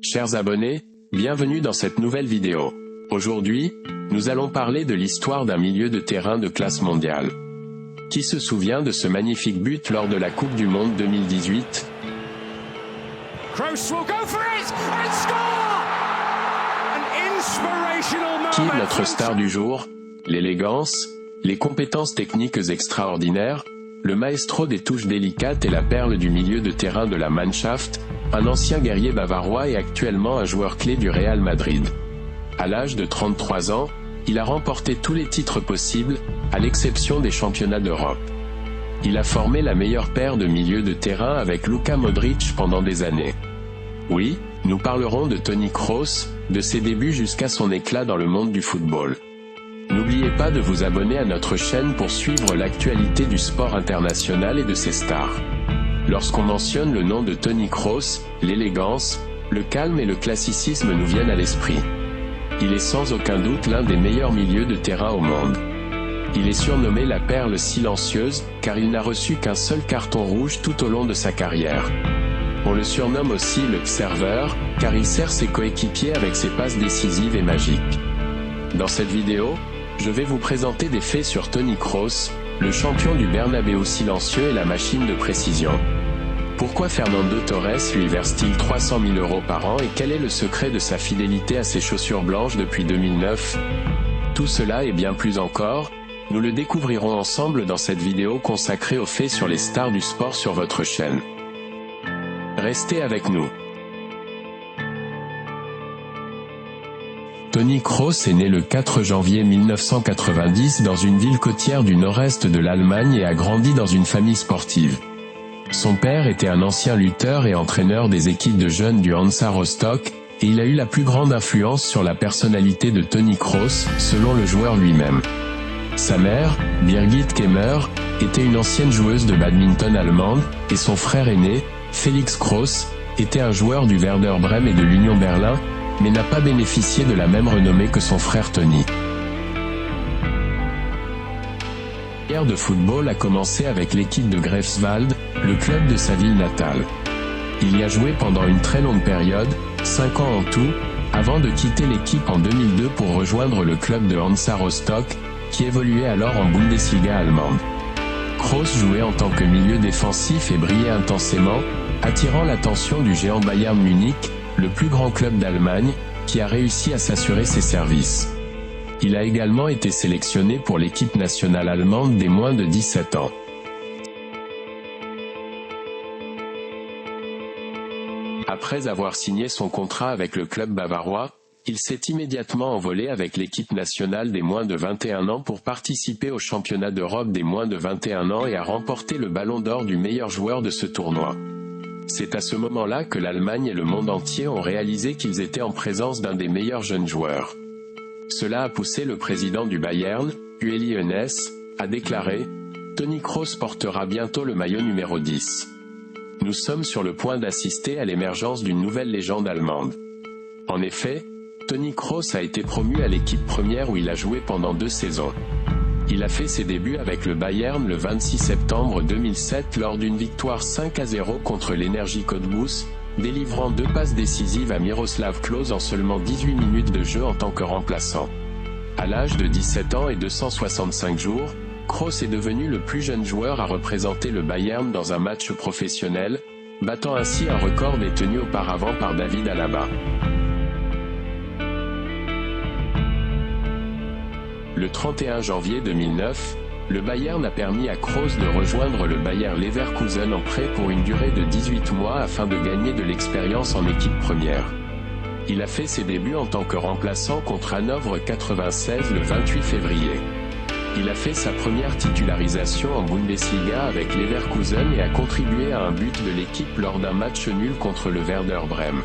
Chers abonnés, bienvenue dans cette nouvelle vidéo. Aujourd'hui, nous allons parler de l'histoire d'un milieu de terrain de classe mondiale. Qui se souvient de ce magnifique but lors de la Coupe du Monde 2018? Qui est notre star du jour? L'élégance, les compétences techniques extraordinaires, le maestro des touches délicates et la perle du milieu de terrain de la Mannschaft, un ancien guerrier bavarois et actuellement un joueur clé du Real Madrid. À l'âge de 33 ans, il a remporté tous les titres possibles, à l'exception des championnats d'Europe. Il a formé la meilleure paire de milieux de terrain avec Luka Modric pendant des années. Oui, nous parlerons de Toni Kroos, de ses débuts jusqu'à son éclat dans le monde du football. N'oubliez pas de vous abonner à notre chaîne pour suivre l'actualité du sport international et de ses stars. Lorsqu'on mentionne le nom de Toni Kroos, l'élégance, le calme et le classicisme nous viennent à l'esprit. Il est sans aucun doute l'un des meilleurs milieux de terrain au monde. Il est surnommé la perle silencieuse, car il n'a reçu qu'un seul carton rouge tout au long de sa carrière. On le surnomme aussi le serveur, car il sert ses coéquipiers avec ses passes décisives et magiques. Dans cette vidéo, je vais vous présenter des faits sur Toni Kroos, le champion du Bernabéu silencieux et la machine de précision. Pourquoi Fernando Torres lui verse-t-il 300 000 € par an et quel est le secret de sa fidélité à ses chaussures blanches depuis 2009? Tout cela et bien plus encore, nous le découvrirons ensemble dans cette vidéo consacrée aux faits sur les stars du sport sur votre chaîne. Restez avec nous. Toni Kroos est né le 4 janvier 1990 dans une ville côtière du nord-est de l'Allemagne et a grandi dans une famille sportive. Son père était un ancien lutteur et entraîneur des équipes de jeunes du Hansa Rostock, et il a eu la plus grande influence sur la personnalité de Toni Kroos, selon le joueur lui-même. Sa mère, Birgit Kemmer, était une ancienne joueuse de badminton allemande, et son frère aîné, Felix Kroos, était un joueur du Werder Brême et de l'Union Berlin, mais n'a pas bénéficié de la même renommée que son frère Toni. Sa carrière de football a commencé avec l'équipe de Greifswald, le club de sa ville natale. Il y a joué pendant une très longue période, 5 ans en tout, avant de quitter l'équipe en 2002 pour rejoindre le club de Hansa Rostock, qui évoluait alors en Bundesliga allemande. Kroos jouait en tant que milieu défensif et brillait intensément, attirant l'attention du géant Bayern Munich, le plus grand club d'Allemagne, qui a réussi à s'assurer ses services. Il a également été sélectionné pour l'équipe nationale allemande des moins de 17 ans. Après avoir signé son contrat avec le club bavarois, il s'est immédiatement envolé avec l'équipe nationale des moins de 21 ans pour participer au championnat d'Europe des moins de 21 ans et a remporté le ballon d'or du meilleur joueur de ce tournoi. C'est à ce moment-là que l'Allemagne et le monde entier ont réalisé qu'ils étaient en présence d'un des meilleurs jeunes joueurs. Cela a poussé le président du Bayern, Uli Hoeneß, à déclarer « Toni Kroos portera bientôt le maillot numéro 10. Nous sommes sur le point d'assister à l'émergence d'une nouvelle légende allemande. » En effet, Toni Kroos a été promu à l'équipe première où il a joué pendant 2 saisons. Il a fait ses débuts avec le Bayern le 26 septembre 2007 lors d'une victoire 5-0 contre l'Energie Cottbus, délivrant 2 passes décisives à Miroslav Klose en seulement 18 minutes de jeu en tant que remplaçant. À l'âge de 17 ans et 265 jours, Kroos est devenu le plus jeune joueur à représenter le Bayern dans un match professionnel, battant ainsi un record détenu auparavant par David Alaba. Le 31 janvier 2009, le Bayern a permis à Kroos de rejoindre le Bayer Leverkusen en prêt pour une durée de 18 mois afin de gagner de l'expérience en équipe première. Il a fait ses débuts en tant que remplaçant contre Hanovre 96 le 28 février. Il a fait sa première titularisation en Bundesliga avec Leverkusen et a contribué à un but de l'équipe lors d'un match nul contre le Werder Brême.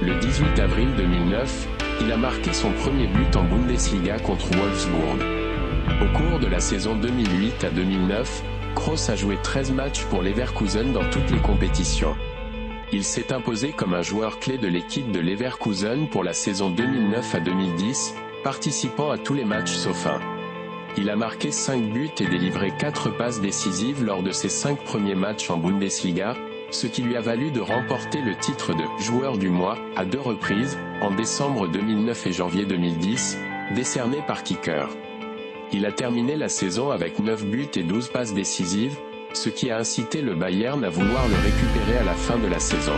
Le 18 avril 2009, il a marqué son premier but en Bundesliga contre Wolfsburg. Au cours de la saison 2008 à 2009, Kroos a joué 13 matchs pour Leverkusen dans toutes les compétitions. Il s'est imposé comme un joueur clé de l'équipe de Leverkusen pour la saison 2009 à 2010, participant à tous les matchs sauf un. Il a marqué 5 buts et délivré 4 passes décisives lors de ses 5 premiers matchs en Bundesliga, ce qui lui a valu de remporter le titre de « joueur du mois » à 2 reprises, en décembre 2009 et janvier 2010, décerné par Kicker. Il a terminé la saison avec 9 buts et 12 passes décisives, ce qui a incité le Bayern à vouloir le récupérer à la fin de la saison.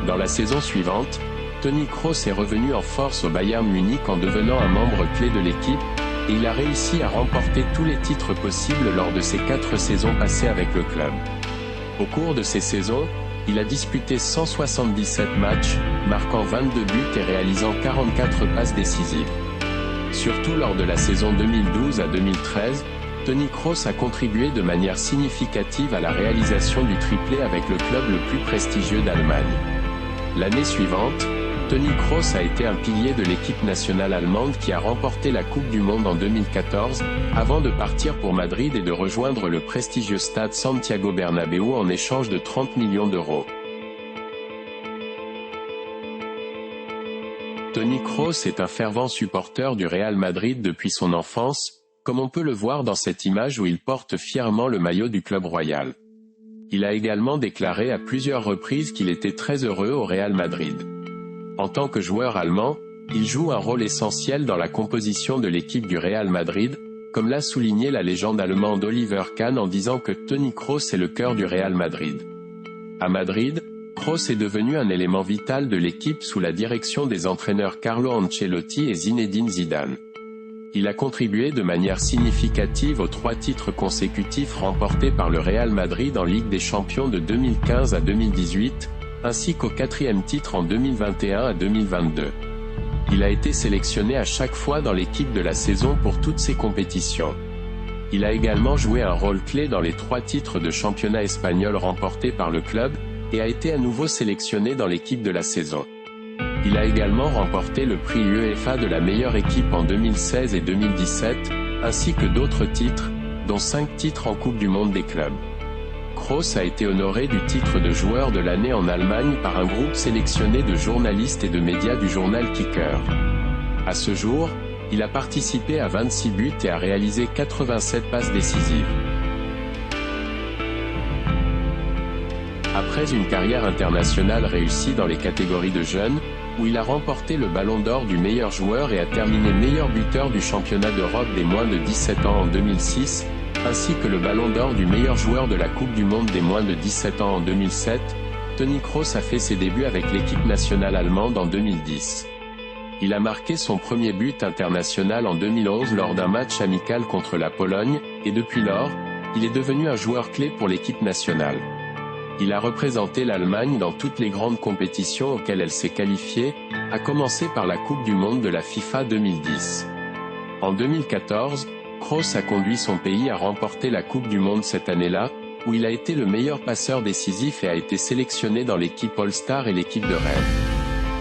Dans la saison suivante, Toni Kroos est revenu en force au Bayern Munich en devenant un membre clé de l'équipe, et il a réussi à remporter tous les titres possibles lors de ses 4 saisons passées avec le club. Au cours de ces saisons, il a disputé 177 matchs, marquant 22 buts et réalisant 44 passes décisives. Surtout lors de la saison 2012 à 2013, Toni Kroos a contribué de manière significative à la réalisation du triplé avec le club le plus prestigieux d'Allemagne. L'année suivante, Toni Kroos a été un pilier de l'équipe nationale allemande qui a remporté la Coupe du Monde en 2014, avant de partir pour Madrid et de rejoindre le prestigieux stade Santiago Bernabéu en échange de 30 millions d'euros. Toni Kroos est un fervent supporter du Real Madrid depuis son enfance, comme on peut le voir dans cette image où il porte fièrement le maillot du club royal. Il a également déclaré à plusieurs reprises qu'il était très heureux au Real Madrid. En tant que joueur allemand, il joue un rôle essentiel dans la composition de l'équipe du Real Madrid, comme l'a souligné la légende allemande Oliver Kahn en disant que Toni Kroos est le cœur du Real Madrid. À Madrid, Kroos est devenu un élément vital de l'équipe sous la direction des entraîneurs Carlo Ancelotti et Zinedine Zidane. Il a contribué de manière significative aux 3 titres consécutifs remportés par le Real Madrid en Ligue des Champions de 2015 à 2018, ainsi qu'au 4e titre en 2021 à 2022. Il a été sélectionné à chaque fois dans l'équipe de la saison pour toutes ces compétitions. Il a également joué un rôle clé dans les 3 titres de championnat espagnol remportés par le club, et a été à nouveau sélectionné dans l'équipe de la saison. Il a également remporté le prix UEFA de la meilleure équipe en 2016 et 2017, ainsi que d'autres titres, dont 5 titres en Coupe du Monde des clubs. Kroos a été honoré du titre de joueur de l'année en Allemagne par un groupe sélectionné de journalistes et de médias du journal Kicker. À ce jour, il a participé à 26 buts et a réalisé 87 passes décisives. Après une carrière internationale réussie dans les catégories de jeunes, où il a remporté le Ballon d'Or du meilleur joueur et a terminé meilleur buteur du championnat d'Europe des moins de 17 ans en 2006, ainsi que le Ballon d'Or du meilleur joueur de la Coupe du Monde des moins de 17 ans en 2007, Toni Kroos a fait ses débuts avec l'équipe nationale allemande en 2010. Il a marqué son premier but international en 2011 lors d'un match amical contre la Pologne, et depuis lors, il est devenu un joueur clé pour l'équipe nationale. Il a représenté l'Allemagne dans toutes les grandes compétitions auxquelles elle s'est qualifiée, à commencer par la Coupe du Monde de la FIFA 2010. En 2014, Kroos a conduit son pays à remporter la Coupe du Monde cette année-là, où il a été le meilleur passeur décisif et a été sélectionné dans l'équipe All-Star et l'équipe de rêve.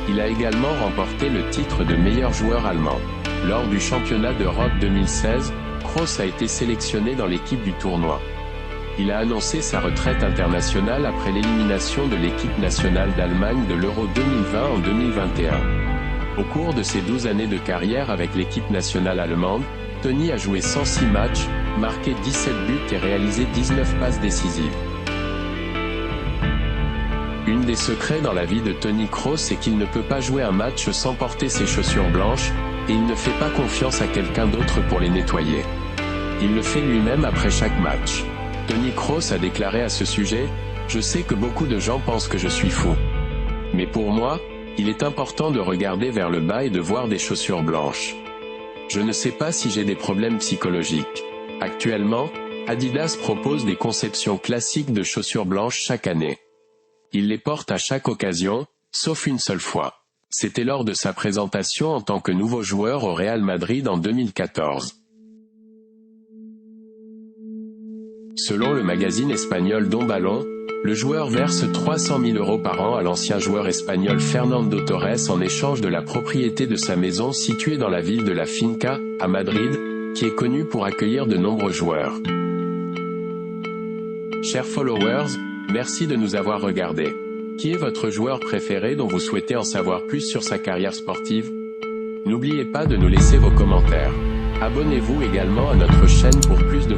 Il a également remporté le titre de meilleur joueur allemand. Lors du championnat d'Europe 2016, Kroos a été sélectionné dans l'équipe du tournoi. Il a annoncé sa retraite internationale après l'élimination de l'équipe nationale d'Allemagne de l'Euro 2020 en 2021. Au cours de ses 12 années de carrière avec l'équipe nationale allemande, Toni a joué 106 matchs, marqué 17 buts et réalisé 19 passes décisives. Une des secrets dans la vie de Toni Kroos est qu'il ne peut pas jouer un match sans porter ses chaussures blanches, et il ne fait pas confiance à quelqu'un d'autre pour les nettoyer. Il le fait lui-même après chaque match. Toni Kroos a déclaré à ce sujet « Je sais que beaucoup de gens pensent que je suis fou. Mais pour moi, il est important de regarder vers le bas et de voir des chaussures blanches. Je ne sais pas si j'ai des problèmes psychologiques. Actuellement, Adidas propose des conceptions classiques de chaussures blanches chaque année. Il les porte à chaque occasion, sauf une seule fois. C'était lors de sa présentation en tant que nouveau joueur au Real Madrid en 2014. Selon le magazine espagnol Don Balón, le joueur verse 300 000 € par an à l'ancien joueur espagnol Fernando Torres en échange de la propriété de sa maison située dans la ville de La Finca, à Madrid, qui est connue pour accueillir de nombreux joueurs. Chers followers, merci de nous avoir regardés. Qui est votre joueur préféré dont vous souhaitez en savoir plus sur sa carrière sportive? N'oubliez pas de nous laisser vos commentaires. Abonnez-vous également à notre chaîne pour plus de